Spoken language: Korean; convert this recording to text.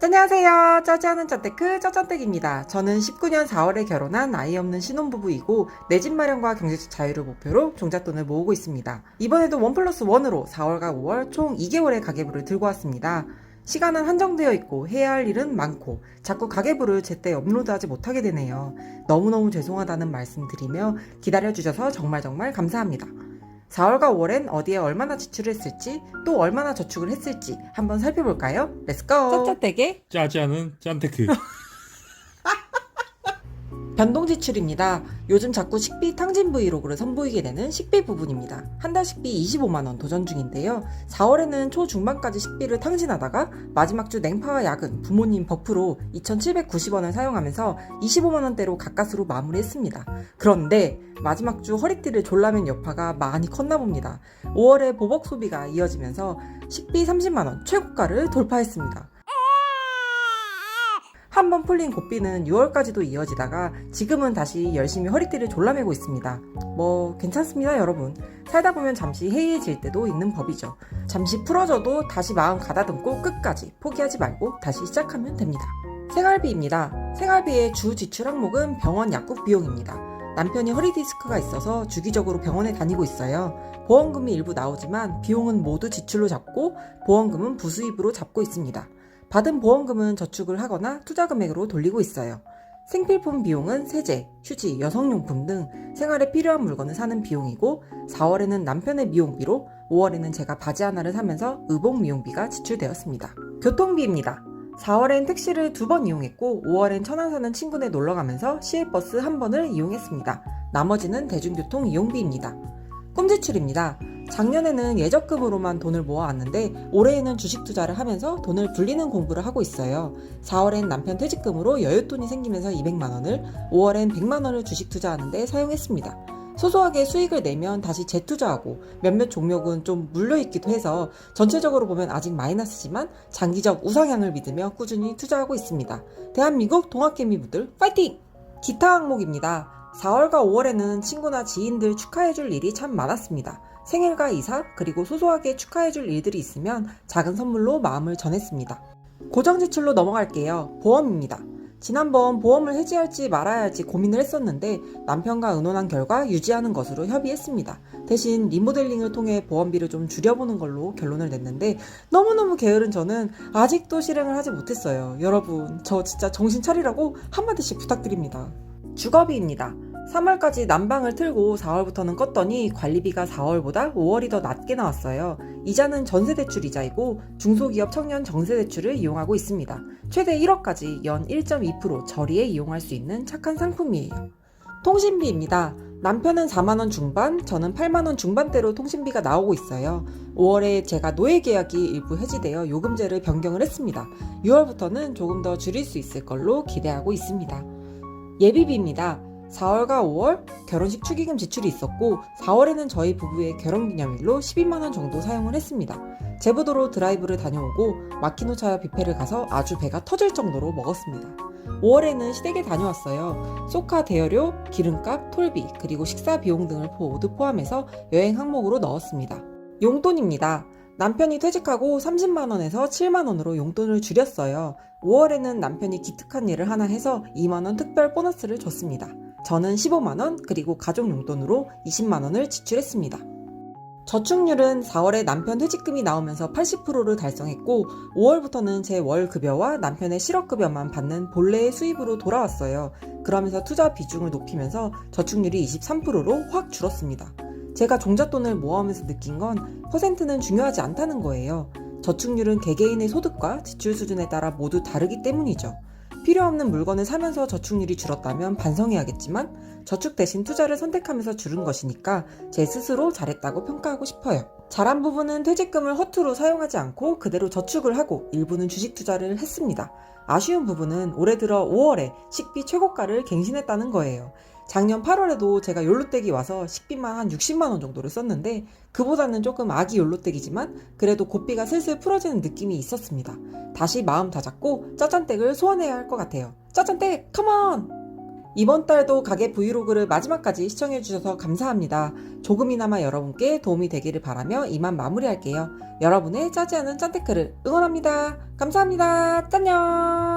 안녕하세요. 짜지않은 짠테크 짜짠댁입니다. 저는 19년 4월에 결혼한 아이 없는 신혼부부이고 내 집 마련과 경제적 자유를 목표로 종잣돈을 모으고 있습니다. 이번에도 1+1으로 4월과 5월 총 2개월의 가계부를 들고 왔습니다. 시간은 한정되어 있고 해야 할 일은 많고 자꾸 가계부를 제때 업로드하지 못하게 되네요. 너무너무 죄송하다는 말씀 드리며 기다려주셔서 정말 감사합니다. 4월과 5월엔 어디에 얼마나 지출을 했을지 또 얼마나 저축을 했을지 한번 살펴볼까요? 렛츠고! 짭짭되게 짜지 않은 짠테크. 변동 지출입니다. 요즘 자꾸 식비 탕진 브이로그를 선보이게 되는 식비 부분입니다. 한 달 식비 25만원 도전 중인데요. 4월에는 초중반까지 식비를 탕진하다가 마지막 주 냉파와 야근, 부모님 버프로 2,790원을 사용하면서 25만원대로 가까스로 마무리했습니다. 그런데 마지막 주 허리띠를 졸라맨 여파가 많이 컸나 봅니다. 5월에 보복 소비가 이어지면서 식비 30만원 최고가를 돌파했습니다. 한번 풀린 고삐는 6월까지도 이어지다가 지금은 다시 열심히 허리띠를 졸라매고 있습니다. 뭐 괜찮습니다 여러분. 살다 보면 잠시 해이해질 때도 있는 법이죠. 잠시 풀어져도 다시 마음 가다듬고 끝까지 포기하지 말고 다시 시작하면 됩니다. 생활비입니다. 생활비의 주 지출 항목은 병원 약국 비용입니다. 남편이 허리 디스크가 있어서 주기적으로 병원에 다니고 있어요. 보험금이 일부 나오지만 비용은 모두 지출로 잡고 보험금은 부수입으로 잡고 있습니다. 받은 보험금은 저축을 하거나 투자 금액으로 돌리고 있어요. 생필품 비용은 세제, 휴지, 여성용품 등 생활에 필요한 물건을 사는 비용이고 4월에는 남편의 미용비로 5월에는 제가 바지 하나를 사면서 의복 미용비가 지출되었습니다. 교통비입니다. 4월엔 택시를 2번 이용했고 5월엔 천안 사는 친구네 놀러가면서 시외버스 1번을 이용했습니다. 나머지는 대중교통 이용비입니다. 꿈지출입니다. 작년에는 예적금으로만 돈을 모아왔는데 올해에는 주식 투자를 하면서 돈을 불리는 공부를 하고 있어요. 4월엔 남편 퇴직금으로 여윳돈이 생기면서 200만원을, 5월엔 100만원을 주식 투자하는데 사용했습니다. 소소하게 수익을 내면 다시 재투자하고 몇몇 종목은 좀 물려있기도 해서 전체적으로 보면 아직 마이너스지만 장기적 우상향을 믿으며 꾸준히 투자하고 있습니다. 대한민국 동학개미부들 파이팅! 기타 항목입니다. 4월과 5월에는 친구나 지인들 축하해줄 일이 참 많았습니다. 생일과 이사, 그리고 소소하게 축하해줄 일들이 있으면 작은 선물로 마음을 전했습니다. 고정지출로 넘어갈게요. 보험입니다. 지난번 보험을 해지할지 말아야 할지 고민을 했었는데 남편과 의논한 결과 유지하는 것으로 협의했습니다. 대신 리모델링을 통해 보험비를 좀 줄여보는 걸로 결론을 냈는데 너무너무 게으른 저는 아직도 실행을 하지 못했어요. 여러분, 저 진짜 정신 차리라고 한마디씩 부탁드립니다. 주거비입니다. 3월까지 난방을 틀고 4월부터는 껐더니 관리비가 4월보다 5월이 더 낮게 나왔어요. 이자는 전세대출 이자이고 중소기업 청년 정세대출을 이용하고 있습니다. 최대 1억까지 연 1.2% 저리에 이용할 수 있는 착한 상품이에요. 통신비입니다. 남편은 4만원 중반, 저는 8만원 중반대로 통신비가 나오고 있어요. 5월에 제가 노예계약이 일부 해지되어 요금제를 변경을 했습니다. 6월부터는 조금 더 줄일 수 있을 걸로 기대하고 있습니다. 예비비입니다. 4월과 5월 결혼식 축의금 지출이 있었고 4월에는 저희 부부의 결혼기념일로 12만원 정도 사용을 했습니다. 제부도로 드라이브를 다녀오고 마키노차 뷔페를 가서 아주 배가 터질 정도로 먹었습니다. 5월에는 시댁에 다녀왔어요. 소카 대여료, 기름값, 톨비, 그리고 식사 비용 등을 모두 포함해서 여행 항목으로 넣었습니다. 용돈입니다. 남편이 퇴직하고 30만원에서 7만원으로 용돈을 줄였어요. 5월에는 남편이 기특한 일을 하나 해서 2만원 특별 보너스를 줬습니다. 저는 15만원 그리고 가족 용돈으로 20만원을 지출했습니다. 저축률은 4월에 남편 퇴직금이 나오면서 80%를 달성했고 5월부터는 제 월급여와 남편의 실업급여만 받는 본래의 수입으로 돌아왔어요. 그러면서 투자 비중을 높이면서 저축률이 23%로 확 줄었습니다. 제가 종잣돈을 모아오면서 느낀 건 퍼센트는 중요하지 않다는 거예요. 저축률은 개개인의 소득과 지출 수준에 따라 모두 다르기 때문이죠. 필요 없는 물건을 사면서 저축률이 줄었다면 반성해야겠지만 저축 대신 투자를 선택하면서 줄은 것이니까 제 스스로 잘했다고 평가하고 싶어요. 잘한 부분은 퇴직금을 허투루 사용하지 않고 그대로 저축을 하고 일부는 주식 투자를 했습니다. 아쉬운 부분은 올해 들어 5월에 식비 최고가를 갱신했다는 거예요. 작년 8월에도 제가 욜로댁이 와서 식비만 한 60만원 정도를 썼는데 그보다는 조금 아기 욜로댁이지만 그래도 고삐가 슬슬 풀어지는 느낌이 있었습니다. 다시 마음 다잡고 짜잔댁을 소환해야 할 것 같아요. 짜잔댁 컴온! 이번 달도 가게 브이로그를 마지막까지 시청해주셔서 감사합니다. 조금이나마 여러분께 도움이 되기를 바라며 이만 마무리할게요. 여러분의 짜지 않은 짠테크를 응원합니다. 감사합니다. 짠녕!